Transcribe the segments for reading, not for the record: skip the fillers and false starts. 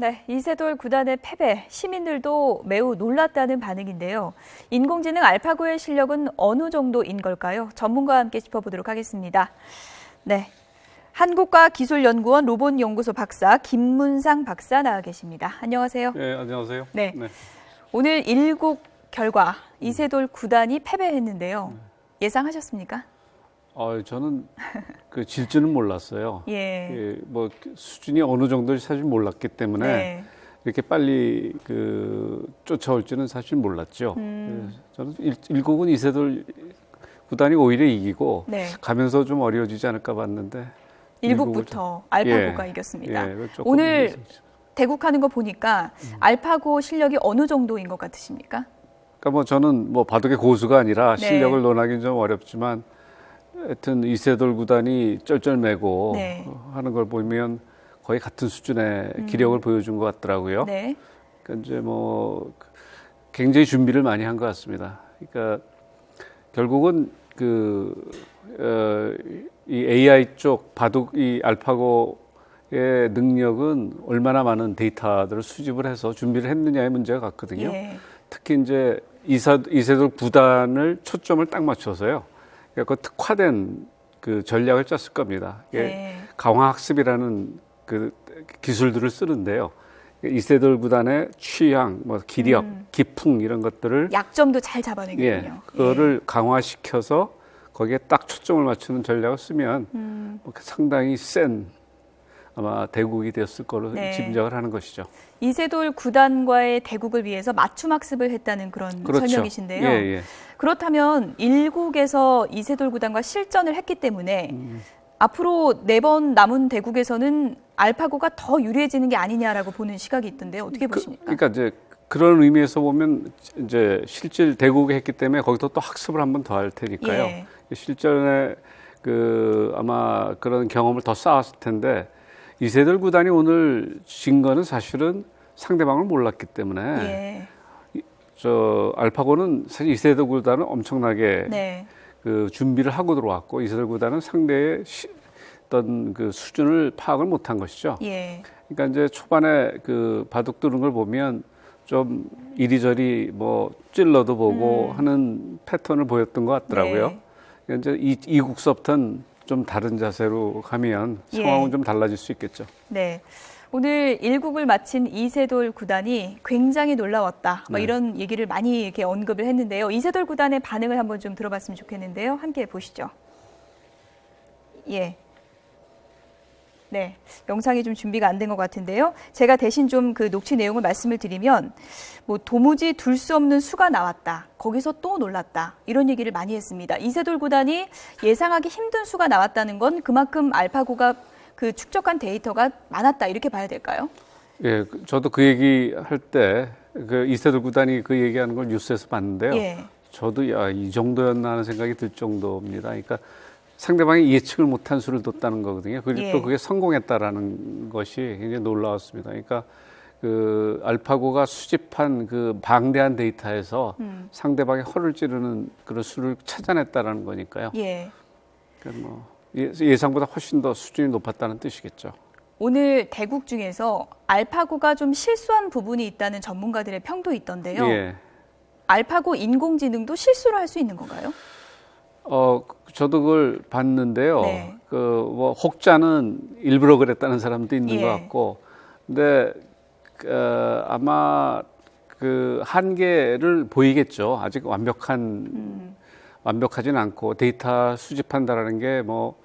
네, 이세돌 구단의 패배, 시민들도 매우 놀랐다는 반응인데요. 인공지능 알파고의 실력은 어느 정도인 걸까요? 전문가와 함께 짚어보도록 하겠습니다. 네, 한국과기술연구원 로봇연구소 박사 김문상 박사 나와 계십니다. 안녕하세요. 네, 안녕하세요. 네, 오늘 1국 결과 이세돌 구단이 패배했는데요. 예상하셨습니까? 저는 그 질주는 몰랐어요. 예. 뭐 수준이 어느 정도인지 사실 몰랐기 때문에 네. 이렇게 빨리 쫓아올지는 사실 몰랐죠. 저는 일국은 이세돌 구단이 오히려 이기고 네. 가면서 좀 어려워지지 않을까 봤는데 1국부터 알파고가 이겼습니다. 오늘 대국하는 거 보니까 알파고 실력이 어느 정도인 것 같으십니까? 그러니까 뭐 저는 뭐 바둑의 고수가 아니라 네. 실력을 논하기는 좀 어렵지만 하여튼 이세돌 구단이 쩔쩔매고 하는 걸 보면 거의 같은 수준의 기력을 보여준 것 같더라고요. 네. 그러니까 이제 뭐 굉장히 준비를 많이 한 것 같습니다. 그러니까 결국은 이 AI 쪽 바둑 이 알파고의 능력은 얼마나 많은 데이터들을 수집을 해서 준비를 했느냐의 문제가 같거든요. 예. 특히 이제 이세돌 구단을 초점을 딱 맞춰서요. 그 특화된 그 전략을 짰을 겁니다. 강화학습이라는 그 기술들을 쓰는데요. 이세돌 구단의 취향, 뭐 기력, 기풍 이런 것들을 약점도 잘 잡아내거든요. 그거를 강화시켜서 거기에 딱 초점을 맞추는 전략을 쓰면 상당히 센 아마 대국이 되었을 거로 짐작을 하는 것이죠. 이세돌 구단과의 대국을 위해서 맞춤 학습을 했다는 그런 설명이신데요. 그렇다면 1국에서 이세돌 구단과 실전을 했기 때문에 앞으로 4번 남은 대국에서는 알파고가 더 유리해지는 게 아니냐라고 보는 시각이 있던데요. 어떻게 보십니까? 그러니까 이제 그런 의미에서 보면 이제 실질 대국에 했기 때문에 거기서 또 학습을 한 번 더 할 테니까요. 실전에 아마 그런 경험을 더 쌓았을 텐데 이세돌 구단이 오늘 진 거는 사실은 상대방을 몰랐기 때문에 알파고는 사실 이세돌 구단은 엄청나게 그 준비를 하고 들어왔고 이세돌 구단은 상대의 어떤 그 수준을 파악을 못한 것이죠. 그러니까 이제 초반에 그 바둑 두는 걸 보면 좀 이리저리 뭐 찔러도 보고 하는 패턴을 보였던 것 같더라고요. 그러니까 이제 이국서부터는 좀 다른 자세로 가면 상황은 좀 달라질 수 있겠죠. 네. 오늘 1국을 마친 이세돌 구단이 굉장히 놀라웠다. 뭐 이런 얘기를 많이 이렇게 언급을 했는데요. 이세돌 구단의 반응을 한번 좀 들어봤으면 좋겠는데요. 함께 보시죠. 네, 영상이 좀 준비가 안 된 것 같은데요. 제가 대신 좀 그 녹취 내용을 말씀을 드리면 뭐 도무지 둘 수 없는 수가 나왔다. 거기서 또 놀랐다. 이런 얘기를 많이 했습니다. 이세돌 구단이 예상하기 힘든 수가 나왔다는 건 그만큼 알파고가 그 축적한 데이터가 많았다. 이렇게 봐야 될까요? 예, 저도 그 얘기 할 때 그 이세돌 구단이 그 얘기하는 걸 뉴스에서 봤는데요. 저도 이 정도였나 하는 생각이 들 정도입니다. 그러니까 상대방이 예측을 못한 수를 뒀다는 거거든요. 그리고 또 그게 성공했다라는 것이 굉장히 놀라웠습니다. 그러니까 그 알파고가 수집한 그 방대한 데이터에서 상대방의 허를 찌르는 그런 수를 찾아냈다라는 거니까요. 그러니까 뭐 예상보다 훨씬 더 수준이 높았다는 뜻이겠죠. 오늘 대국 중에서 알파고가 좀 실수한 부분이 있다는 전문가들의 평도 있던데요. 알파고 인공지능도 실수를 할 수 있는 건가요? 저도 그걸 봤는데요. 뭐 혹자는 일부러 그랬다는 사람도 있는 것 같고, 근데 아마 그 한계를 보이겠죠. 아직 완벽하진 않고 데이터 수집한다라는 게 뭐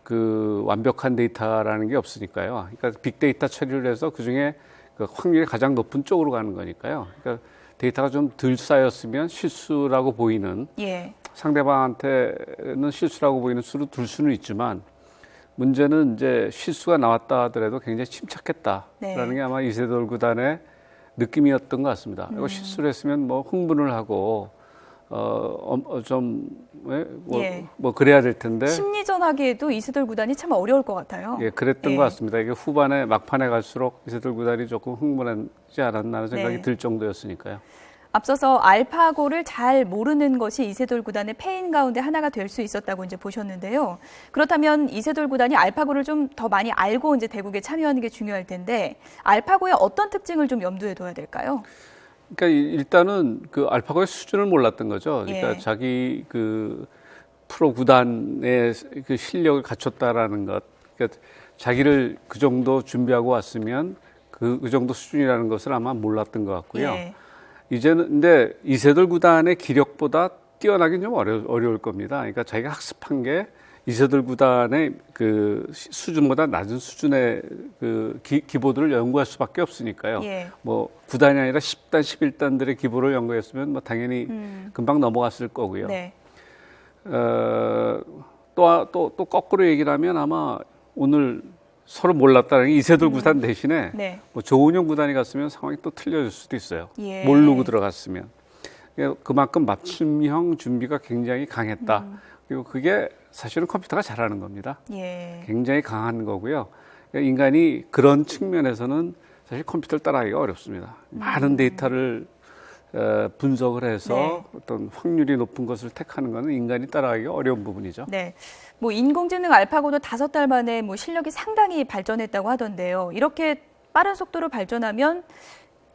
그 완벽한 데이터라는 게 없으니까요. 그러니까 빅데이터 처리를 해서 그 중에 그 확률이 가장 높은 쪽으로 가는 거니까요. 그러니까 데이터가 좀 덜 쌓였으면 실수라고 보이는. 상대방한테는 실수라고 보이는 수를 둘 수는 있지만 문제는 이제 실수가 나왔다 하더라도 굉장히 침착했다라는 게 아마 이세돌 구단의 느낌이었던 것 같습니다. 이거 실수를 했으면 뭐 흥분을 하고 뭐 그래야 될 텐데 심리전하기에도 이세돌 구단이 참 어려울 것 같아요. 그랬던 것 같습니다. 이게 후반에 막판에 갈수록 이세돌 구단이 조금 흥분하지 않았나 하는 생각이 들 정도였으니까요. 앞서서 알파고를 잘 모르는 것이 이세돌 구단의 패인 가운데 하나가 될 수 있었다고 이제 보셨는데요. 그렇다면 이세돌 구단이 알파고를 좀 더 많이 알고 이제 대국에 참여하는 게 중요할 텐데 알파고의 어떤 특징을 좀 염두에 둬야 될까요? 그러니까 일단은 그 알파고의 수준을 몰랐던 거죠. 그러니까 예. 자기 그 프로 구단의 그 실력을 갖췄다라는 것, 그러니까 자기를 그 정도 준비하고 왔으면 그 정도 수준이라는 것을 아마 몰랐던 것 같고요. 예. 이제는 근데 이세돌 구단의 기력보다 뛰어나긴 좀 어려울 겁니다. 그러니까 자기가 학습한 게 이세돌 구단의 그 수준보다 낮은 수준의 그 기보들을 연구할 수밖에 없으니까요. 예. 뭐 9단이 아니라 10단, 11단들의 기보를 연구했으면 뭐 당연히 금방 넘어갔을 거고요. 네. 또 거꾸로 얘기를 하면 아마 오늘 서로 몰랐다는 게 이세돌 구단 대신에 네. 뭐 조은영 구단이 갔으면 상황이 또 틀려질 수도 있어요. 예. 모르고 들어갔으면. 그만큼 맞춤형 준비가 굉장히 강했다. 그리고 그게 사실은 컴퓨터가 잘하는 겁니다. 예. 굉장히 강한 거고요. 그러니까 인간이 그런 측면에서는 사실 컴퓨터를 따라하기가 어렵습니다. 많은 데이터를 분석을 해서 네. 어떤 확률이 높은 것을 택하는 것은 인간이 따라하기가 어려운 부분이죠. 네. 뭐 인공지능 알파고도 5달 만에 뭐 실력이 상당히 발전했다고 하던데요. 이렇게 빠른 속도로 발전하면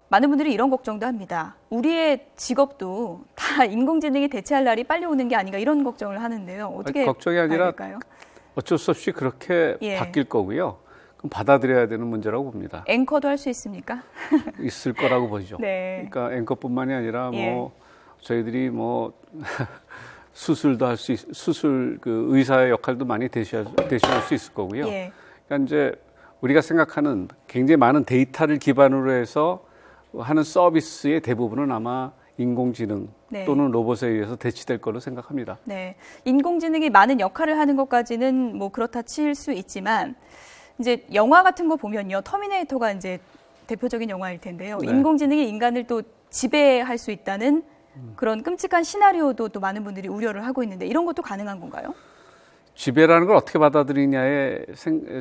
많은 분들이 이런 걱정도 합니다. 우리의 직업도 다 인공지능이 대체할 날이 빨리 오는 게 아닌가 이런 걱정을 하는데요. 어떻게 걱정이 아니라 될까요? 어쩔 수 없이 그렇게 예. 바뀔 거고요. 그럼 받아들여야 되는 문제라고 봅니다. 앵커도 할 수 있습니까? 있을 거라고 보죠. 네. 그러니까 앵커뿐만이 아니라 예. 뭐 저희들이 뭐 수술도 할 수 수술 그 의사의 역할도 많이 대시할 수 있을 거고요. 예. 그러니까 이제 우리가 생각하는 굉장히 많은 데이터를 기반으로 해서 하는 서비스의 대부분은 아마 인공지능 네. 또는 로봇에 의해서 대치될 거로 생각합니다. 네. 인공지능이 많은 역할을 하는 것까지는 뭐 그렇다 칠 수 있지만 이제 영화 같은 거 보면요. 터미네이터가 이제 대표적인 영화일 텐데요. 네. 인공지능이 인간을 또 지배할 수 있다는 그런 끔찍한 시나리오도 또 많은 분들이 우려를 하고 있는데 이런 것도 가능한 건가요? 지배라는 걸 어떻게 받아들이냐에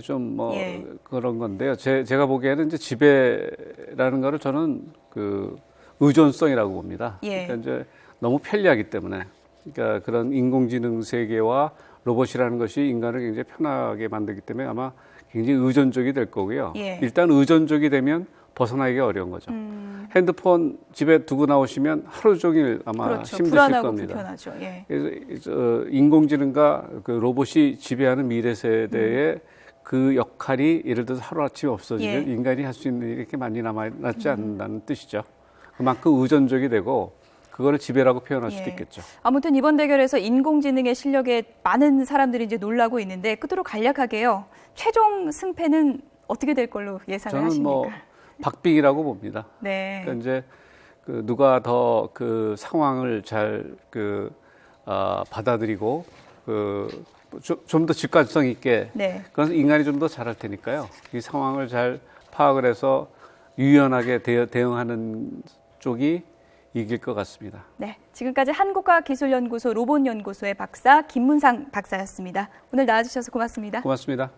좀 뭐 예. 그런 건데요. 제가 보기에는 이제 지배라는 거를 저는 그 의존성이라고 봅니다. 예. 그러니까 이제 너무 편리하기 때문에 그러니까 그런 인공지능 세계와 로봇이라는 것이 인간을 굉장히 편하게 만들기 때문에 아마 굉장히 의존적이 될 거고요. 예. 일단 의존적이 되면 벗어나기가 어려운 거죠. 핸드폰 집에 두고 나오시면 하루 종일 아마 그렇죠. 힘드실 불안하고 겁니다. 불편하죠. 예. 그래서 인공지능과 그 로봇이 지배하는 미래 세대의 그 역할이 예를 들어서 하루아침에 없어지면 예. 인간이 할 수 있는 일이 이렇게 많이 남지 않는다는 뜻이죠. 그만큼 의존적이 되고 그거를 지배라고 표현할 수도 예. 있겠죠. 아무튼 이번 대결에서 인공지능의 실력에 많은 사람들이 이제 놀라고 있는데 끝으로 간략하게요. 최종 승패는 어떻게 될 걸로 예상을 저는 하십니까? 뭐 박빙이라고 봅니다. 네. 그러니까 이제 그 누가 더 그 상황을 잘 받아들이고 그 좀 더 직관성 있게 네. 그래서 인간이 좀 더 잘할 테니까요. 이 상황을 잘 파악을 해서 유연하게 대응하는 쪽이 이길 것 같습니다. 네, 지금까지 한국과학기술연구소 로봇연구소의 박사 김문상 박사였습니다. 오늘 나와주셔서 고맙습니다. 고맙습니다.